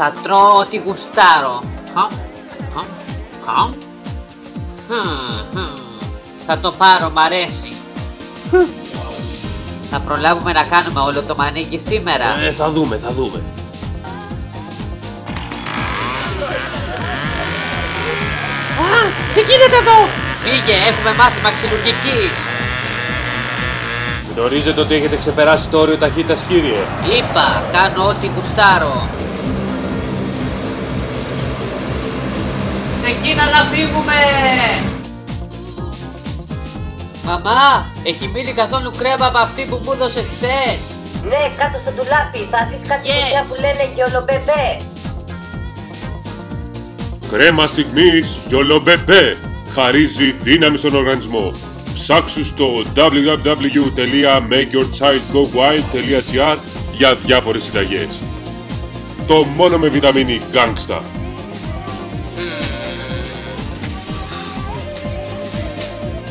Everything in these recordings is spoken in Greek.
Θα τρώω ό,τι γουστάρω. Θα το πάρω, μ' αρέσει. Θα προλάβουμε να κάνουμε όλο το μανίκι σήμερα. Θα δούμε. Τι γίνεται εδώ! Φύγε, έχουμε μάθημα ξυλουργικής. Γνωρίζετε ότι έχετε ξεπεράσει το όριο ταχύτητας, κύριε. Είπα, κάνω ό,τι γουστάρω. Ξεκίνα να φύγουμε! Μαμά, έχει μείνει καθόλου κρέμα από αυτή που μου έδωσες χθες? Ναι, κάτω στο ντουλάπι. Θα αφήσει κάτι φωτιά που λένε γιολομπεμπέ. Κρέμα στιγμής γιολομπεμπέ. Χαρίζει δύναμη στον οργανισμό. Ψάξου στο www.makeyourchildgowild.gr για διάφορες συνταγές. Το μόνο με βιταμίνη γκάνγκστα.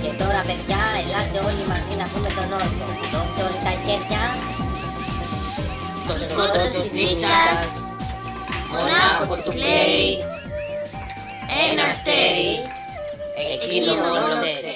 Και τώρα, παιδιά, ελάτε όλοι μαζί να πούμε τον όρκο. Δώστε όλοι τα χέρια. Το σκότος της νύχτας, μονάχο του κλαίει, ένα αστέρι, εκείνο μόνο